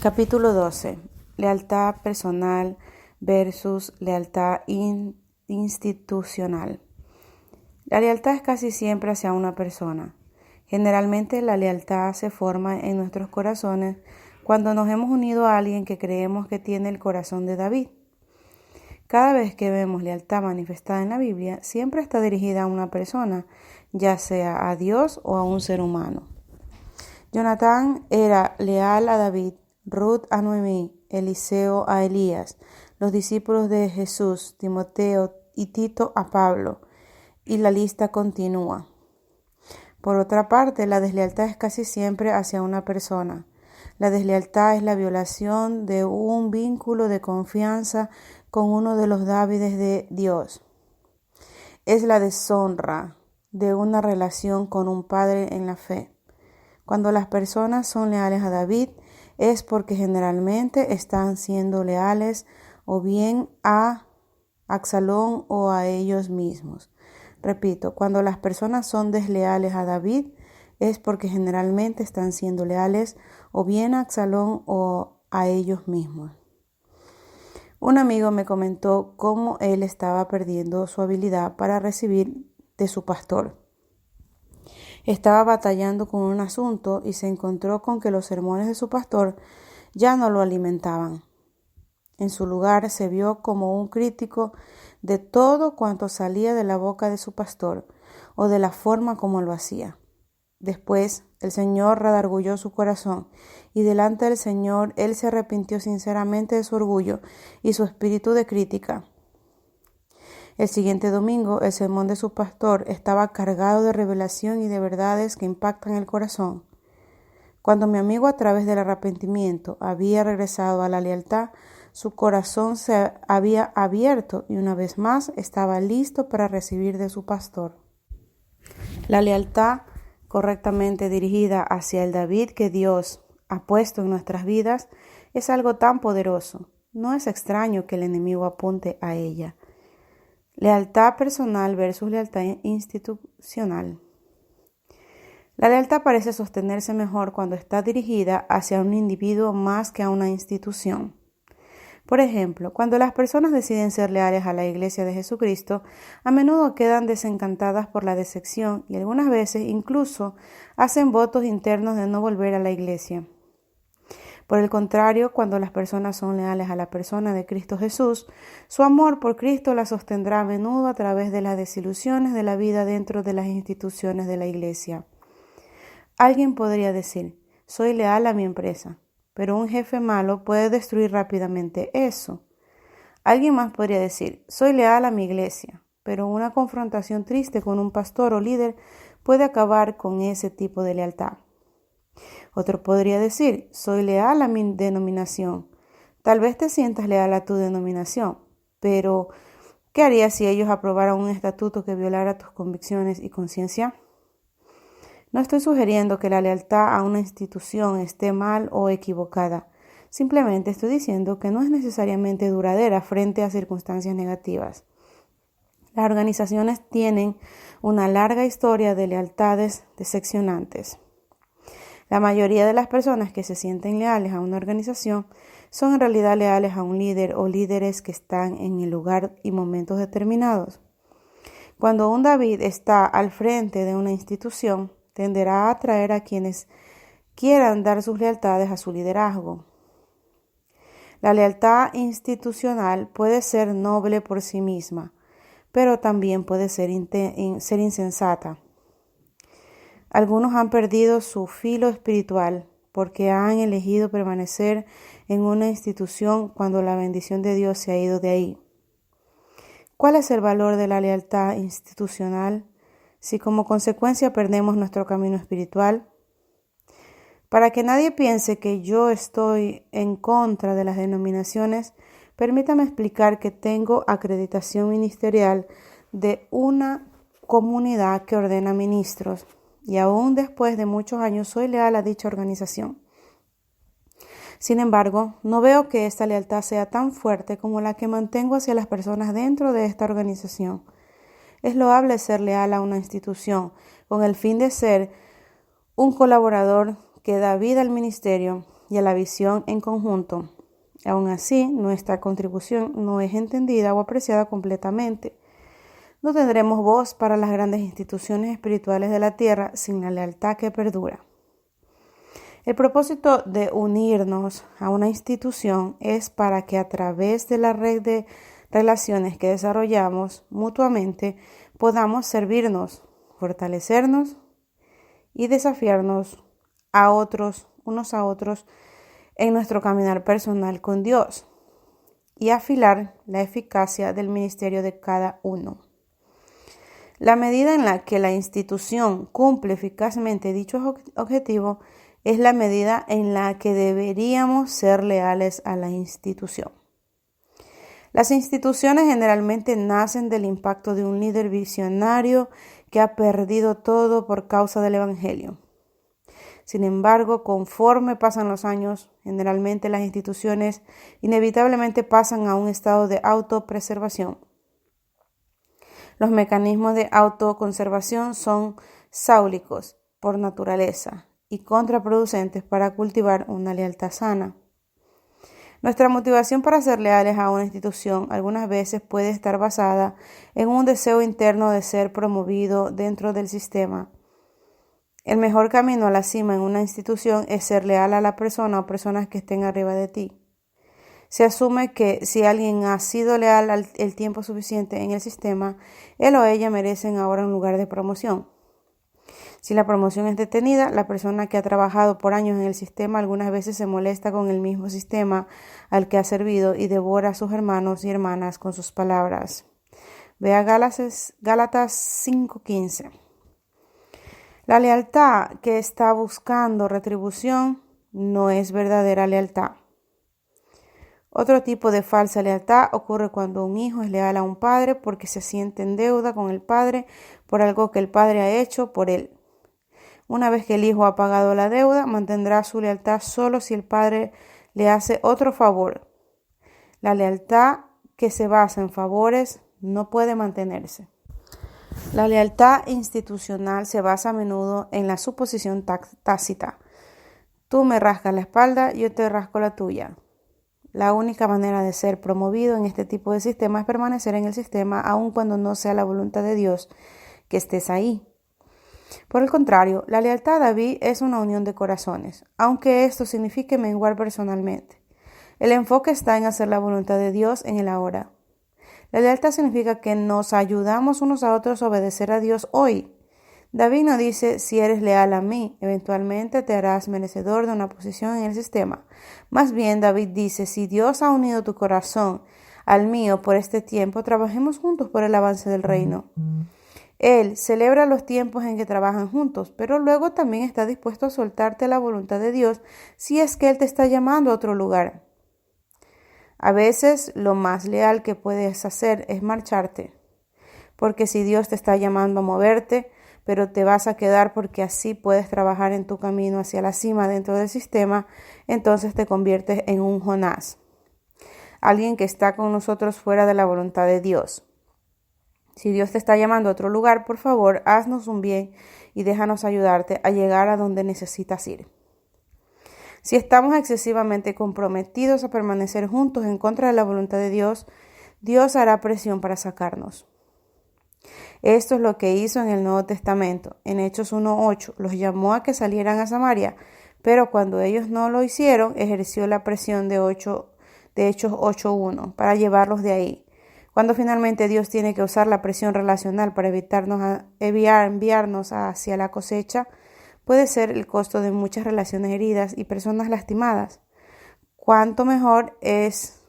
Capítulo 12. Lealtad personal versus lealtad institucional. La lealtad es casi siempre hacia una persona. Generalmente la lealtad se forma en nuestros corazones cuando nos hemos unido a alguien que creemos que tiene el corazón de David. Cada vez que vemos lealtad manifestada en la Biblia, siempre está dirigida a una persona, ya sea a Dios o a un ser humano. Jonatán era leal a David, Ruth a Noemí, Eliseo a Elías, los discípulos de Jesús, Timoteo y Tito a Pablo, y la lista continúa. Por otra parte, la deslealtad es casi siempre hacia una persona. La deslealtad es la violación de un vínculo de confianza con uno de los Dávides de Dios. Es la deshonra de una relación con un padre en la fe. Cuando las personas son leales a David, es porque generalmente están siendo leales o bien a Absalón o a ellos mismos. Repito, cuando las personas son desleales a David, es porque generalmente están siendo leales o bien a Absalón o a ellos mismos. Un amigo me comentó cómo él estaba perdiendo su habilidad para recibir de su pastor. Estaba batallando con un asunto y se encontró con que los sermones de su pastor ya no lo alimentaban. En su lugar se vio como un crítico de todo cuanto salía de la boca de su pastor o de la forma como lo hacía. Después el Señor redarguyó su corazón y delante del Señor él se arrepintió sinceramente de su orgullo y su espíritu de crítica. El siguiente domingo, el sermón de su pastor estaba cargado de revelación y de verdades que impactan el corazón. Cuando mi amigo, a través del arrepentimiento, había regresado a la lealtad, su corazón se había abierto y una vez más estaba listo para recibir de su pastor. La lealtad correctamente dirigida hacia el David que Dios ha puesto en nuestras vidas es algo tan poderoso. No es extraño que el enemigo apunte a ella. Lealtad personal versus lealtad institucional. La lealtad parece sostenerse mejor cuando está dirigida hacia un individuo más que a una institución. Por ejemplo, cuando las personas deciden ser leales a la Iglesia de Jesucristo, a menudo quedan desencantadas por la decepción y algunas veces incluso hacen votos internos de no volver a la Iglesia. Por el contrario, cuando las personas son leales a la persona de Cristo Jesús, su amor por Cristo la sostendrá a menudo a través de las desilusiones de la vida dentro de las instituciones de la Iglesia. Alguien podría decir, soy leal a mi empresa, pero un jefe malo puede destruir rápidamente eso. Alguien más podría decir, soy leal a mi iglesia, pero una confrontación triste con un pastor o líder puede acabar con ese tipo de lealtad. Otro podría decir, soy leal a mi denominación. Tal vez te sientas leal a tu denominación, pero ¿qué harías si ellos aprobaran un estatuto que violara tus convicciones y conciencia? No estoy sugiriendo que la lealtad a una institución esté mal o equivocada. Simplemente estoy diciendo que no es necesariamente duradera frente a circunstancias negativas. Las organizaciones tienen una larga historia de lealtades decepcionantes. La mayoría de las personas que se sienten leales a una organización son en realidad leales a un líder o líderes que están en el lugar y momentos determinados. Cuando un David está al frente de una institución, tenderá a atraer a quienes quieran dar sus lealtades a su liderazgo. La lealtad institucional puede ser noble por sí misma, pero también puede ser insensata. Algunos han perdido su filo espiritual porque han elegido permanecer en una institución cuando la bendición de Dios se ha ido de ahí. ¿Cuál es el valor de la lealtad institucional si como consecuencia perdemos nuestro camino espiritual? Para que nadie piense que yo estoy en contra de las denominaciones, permítame explicar que tengo acreditación ministerial de una comunidad que ordena ministros. Y aún después de muchos años soy leal a dicha organización. Sin embargo, no veo que esta lealtad sea tan fuerte como la que mantengo hacia las personas dentro de esta organización. Es loable ser leal a una institución con el fin de ser un colaborador que da vida al ministerio y a la visión en conjunto. Aún así, nuestra contribución no es entendida o apreciada completamente. No tendremos voz para las grandes instituciones espirituales de la tierra sin la lealtad que perdura. El propósito de unirnos a una institución es para que a través de la red de relaciones que desarrollamos mutuamente podamos servirnos, fortalecernos y desafiarnos unos a otros en nuestro caminar personal con Dios y afilar la eficacia del ministerio de cada uno. La medida en la que la institución cumple eficazmente dicho objetivo es la medida en la que deberíamos ser leales a la institución. Las instituciones generalmente nacen del impacto de un líder visionario que ha perdido todo por causa del Evangelio. Sin embargo, conforme pasan los años, generalmente las instituciones inevitablemente pasan a un estado de autopreservación. Los mecanismos de autoconservación son sáulicos por naturaleza y contraproducentes para cultivar una lealtad sana. Nuestra motivación para ser leales a una institución algunas veces puede estar basada en un deseo interno de ser promovido dentro del sistema. El mejor camino a la cima en una institución es ser leal a la persona o personas que estén arriba de ti. Se asume que si alguien ha sido leal el tiempo suficiente en el sistema, él o ella merecen ahora un lugar de promoción. Si la promoción es detenida, la persona que ha trabajado por años en el sistema algunas veces se molesta con el mismo sistema al que ha servido y devora a sus hermanos y hermanas con sus palabras. Vea Gálatas 5:15. La lealtad que está buscando retribución no es verdadera lealtad. Otro tipo de falsa lealtad ocurre cuando un hijo es leal a un padre porque se siente en deuda con el padre por algo que el padre ha hecho por él. Una vez que el hijo ha pagado la deuda, mantendrá su lealtad solo si el padre le hace otro favor. La lealtad que se basa en favores no puede mantenerse. La lealtad institucional se basa a menudo en la suposición tácita. Tú me rascas la espalda, yo te rasco la tuya. La única manera de ser promovido en este tipo de sistema es permanecer en el sistema aun cuando no sea la voluntad de Dios que estés ahí. Por el contrario, la lealtad a David es una unión de corazones, aunque esto signifique menguar personalmente. El enfoque está en hacer la voluntad de Dios en el ahora. La lealtad significa que nos ayudamos unos a otros a obedecer a Dios hoy. David no dice, si eres leal a mí, eventualmente te harás merecedor de una posición en el sistema. Más bien, David dice, si Dios ha unido tu corazón al mío por este tiempo, trabajemos juntos por el avance del reino. Él celebra los tiempos en que trabajan juntos, pero luego también está dispuesto a soltarte la voluntad de Dios si es que Él te está llamando a otro lugar. A veces lo más leal que puedes hacer es marcharte, porque si Dios te está llamando a moverte, pero te vas a quedar porque así puedes trabajar en tu camino hacia la cima dentro del sistema, entonces te conviertes en un Jonás, alguien que está con nosotros fuera de la voluntad de Dios. Si Dios te está llamando a otro lugar, por favor, haznos un bien y déjanos ayudarte a llegar a donde necesitas ir. Si estamos excesivamente comprometidos a permanecer juntos en contra de la voluntad de Dios, Dios hará presión para sacarnos. Esto es lo que hizo en el Nuevo Testamento. En Hechos 1:8 los llamó a que salieran a Samaria, pero cuando ellos no lo hicieron, ejerció la presión de Hechos 8:1 para llevarlos de ahí. Cuando finalmente Dios tiene que usar la presión relacional para enviarnos hacia la cosecha, puede ser el costo de muchas relaciones heridas y personas lastimadas. Cuánto mejor es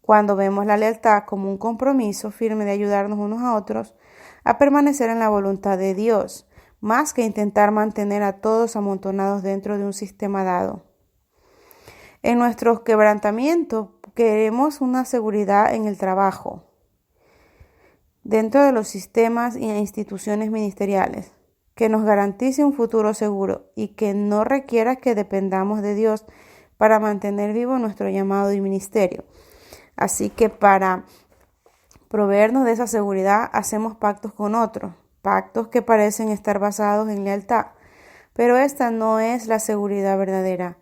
cuando vemos la lealtad como un compromiso firme de ayudarnos unos a otros a permanecer en la voluntad de Dios, más que intentar mantener a todos amontonados dentro de un sistema dado. En nuestros quebrantamientos queremos una seguridad en el trabajo, dentro de los sistemas e instituciones ministeriales, que nos garantice un futuro seguro y que no requiera que dependamos de Dios para mantener vivo nuestro llamado y ministerio. Así que para proveernos de esa seguridad hacemos pactos con otros, pactos que parecen estar basados en lealtad, pero esta no es la seguridad verdadera.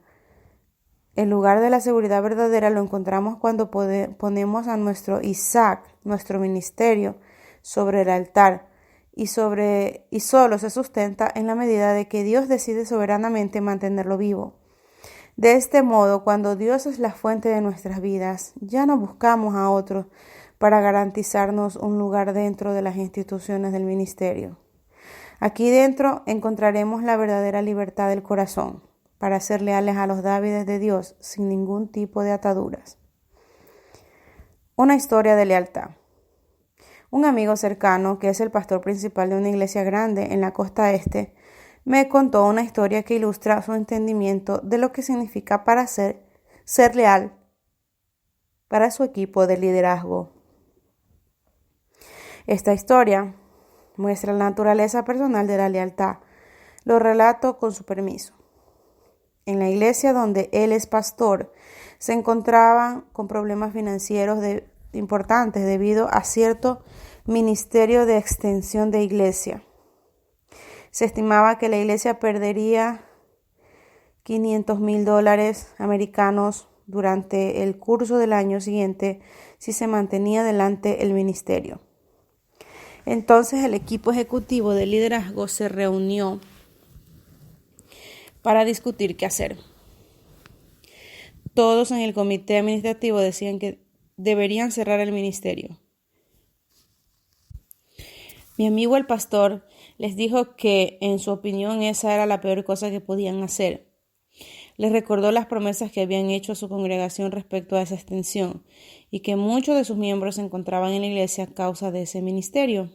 El lugar de la seguridad verdadera lo encontramos cuando ponemos a nuestro Isaac, nuestro ministerio, sobre el altar y solo se sustenta en la medida de que Dios decide soberanamente mantenerlo vivo. De este modo, cuando Dios es la fuente de nuestras vidas, ya no buscamos a otros para garantizarnos un lugar dentro de las instituciones del ministerio. Aquí dentro encontraremos la verdadera libertad del corazón para ser leales a los Dávides de Dios sin ningún tipo de ataduras. Una historia de lealtad. Un amigo cercano, que es el pastor principal de una iglesia grande en la costa este, me contó una historia que ilustra su entendimiento de lo que significa para ser leal para su equipo de liderazgo. Esta historia muestra la naturaleza personal de la lealtad. Lo relato con su permiso. En la iglesia donde él es pastor, se encontraban con problemas financieros importantes debido a cierto ministerio de extensión de iglesia. Se estimaba que la iglesia perdería $500,000 americanos durante el curso del año siguiente si se mantenía adelante el ministerio. Entonces el equipo ejecutivo de liderazgo se reunió para discutir qué hacer. Todos en el comité administrativo decían que deberían cerrar el ministerio. Mi amigo el pastor les dijo que, en su opinión, esa era la peor cosa que podían hacer. Les recordó las promesas que habían hecho a su congregación respecto a esa extensión y que muchos de sus miembros se encontraban en la iglesia a causa de ese ministerio.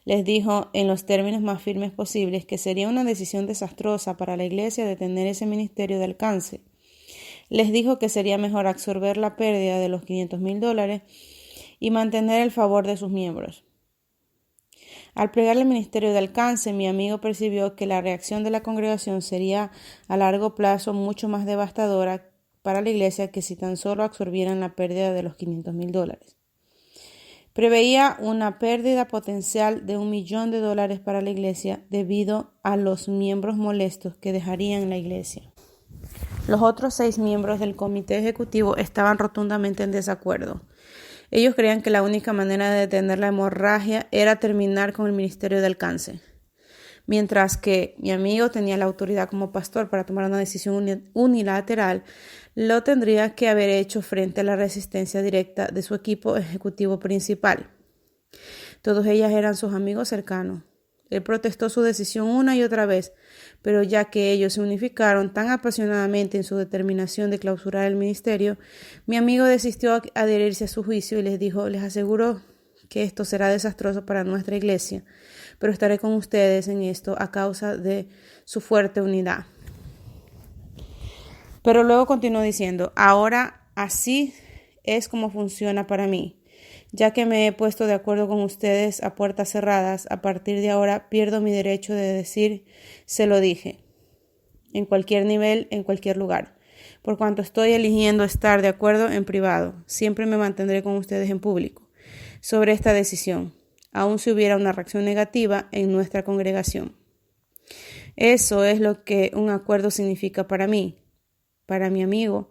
Les dijo en los términos más firmes posibles que sería una decisión desastrosa para la iglesia detener ese ministerio de alcance. Les dijo que sería mejor absorber la pérdida de los $500,000 y mantener el favor de sus miembros. Al plegar el ministerio de alcance, mi amigo percibió que la reacción de la congregación sería a largo plazo mucho más devastadora para la iglesia que si tan solo absorbieran la pérdida de los $500,000. Preveía una pérdida potencial de $1 millón para la iglesia debido a los miembros molestos que dejarían la iglesia. Los otros 6 miembros del comité ejecutivo estaban rotundamente en desacuerdo. Ellos creían que la única manera de detener la hemorragia era terminar con el ministerio de alcance. Mientras que mi amigo tenía la autoridad como pastor para tomar una decisión unilateral, lo tendría que haber hecho frente a la resistencia directa de su equipo ejecutivo principal. Todos ellos eran sus amigos cercanos. Él protestó su decisión una y otra vez, pero ya que ellos se unificaron tan apasionadamente en su determinación de clausurar el ministerio, mi amigo desistió adherirse a su juicio y les dijo: les aseguro que esto será desastroso para nuestra iglesia, pero estaré con ustedes en esto a causa de su fuerte unidad. Pero luego continuó diciendo: ahora así es como funciona para mí. Ya que me he puesto de acuerdo con ustedes a puertas cerradas, a partir de ahora pierdo mi derecho de decir se lo dije, en cualquier nivel, en cualquier lugar. Por cuanto estoy eligiendo estar de acuerdo en privado, siempre me mantendré con ustedes en público sobre esta decisión, aun si hubiera una reacción negativa en nuestra congregación. Eso es lo que un acuerdo significa para mí. Para mi amigo,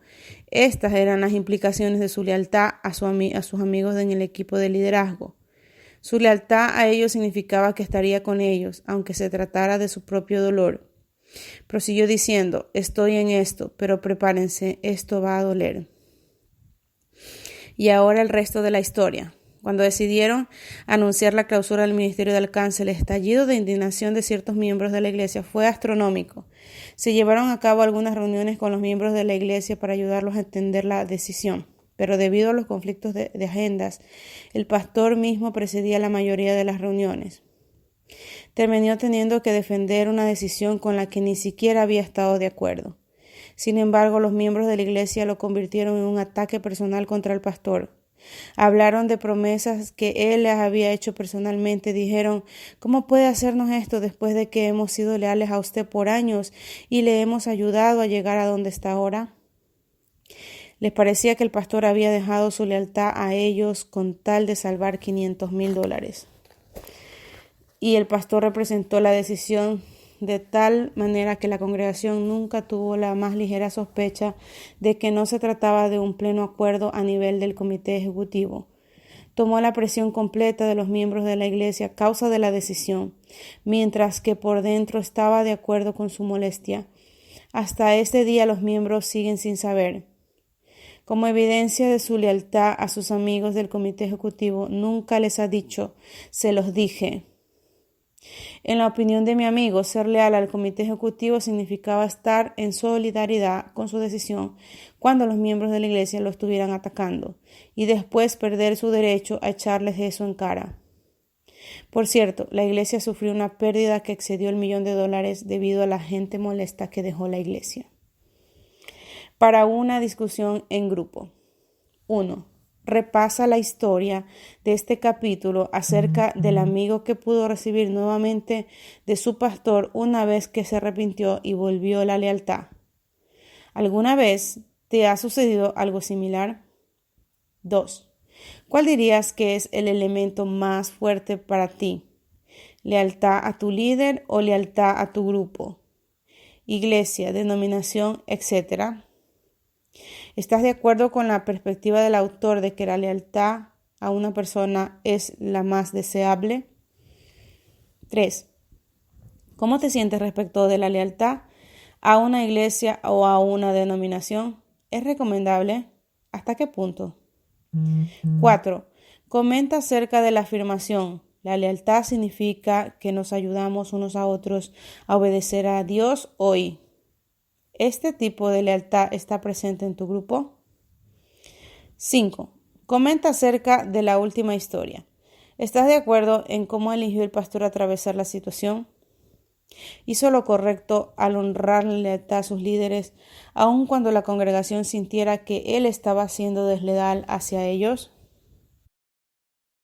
estas eran las implicaciones de su lealtad a sus amigos en el equipo de liderazgo. Su lealtad a ellos significaba que estaría con ellos, aunque se tratara de su propio dolor. Prosiguió diciendo: estoy en esto, pero prepárense, esto va a doler. Y ahora el resto de la historia. Cuando decidieron anunciar la clausura del ministerio de alcance, el estallido de indignación de ciertos miembros de la iglesia fue astronómico. Se llevaron a cabo algunas reuniones con los miembros de la iglesia para ayudarlos a entender la decisión, pero debido a los conflictos de agendas, el pastor mismo presidía la mayoría de las reuniones. Terminó teniendo que defender una decisión con la que ni siquiera había estado de acuerdo. Sin embargo, los miembros de la iglesia lo convirtieron en un ataque personal contra el pastor. Hablaron de promesas que él les había hecho personalmente. Dijeron: ¿cómo puede hacernos esto después de que hemos sido leales a usted por años y le hemos ayudado a llegar a donde está ahora? Les parecía que el pastor había dejado su lealtad a ellos con tal de salvar $500,000. Y el pastor representó la decisión de tal manera que la congregación nunca tuvo la más ligera sospecha de que no se trataba de un pleno acuerdo a nivel del comité ejecutivo. Tomó la presión completa de los miembros de la iglesia a causa de la decisión, mientras que por dentro estaba de acuerdo con su molestia. Hasta este día los miembros siguen sin saber. Como evidencia de su lealtad a sus amigos del comité ejecutivo, nunca les ha dicho, se los dije. En la opinión de mi amigo, ser leal al comité ejecutivo significaba estar en solidaridad con su decisión cuando los miembros de la iglesia lo estuvieran atacando y después perder su derecho a echarles eso en cara. Por cierto, la iglesia sufrió una pérdida que excedió el $1.000.000 debido a la gente molesta que dejó la iglesia. Para una discusión en grupo. 1. Repasa la historia de este capítulo acerca del amigo que pudo recibir nuevamente de su pastor una vez que se arrepintió y volvió a la lealtad. ¿Alguna vez te ha sucedido algo similar? 2. ¿Cuál dirías que es el elemento más fuerte para ti? ¿Lealtad a tu líder o lealtad a tu grupo? Iglesia, denominación, etc. ¿Estás de acuerdo con la perspectiva del autor de que la lealtad a una persona es la más deseable? 3. ¿Cómo te sientes respecto de la lealtad a una iglesia o a una denominación? ¿Es recomendable? ¿Hasta qué punto? 4. Comenta acerca de la afirmación. La lealtad significa que nos ayudamos unos a otros a obedecer a Dios hoy. ¿Este tipo de lealtad está presente en tu grupo? 5. Comenta acerca de la última historia. ¿Estás de acuerdo en cómo eligió el pastor atravesar la situación? ¿Hizo lo correcto al honrar la lealtad a sus líderes, aun cuando la congregación sintiera que él estaba siendo desleal hacia ellos?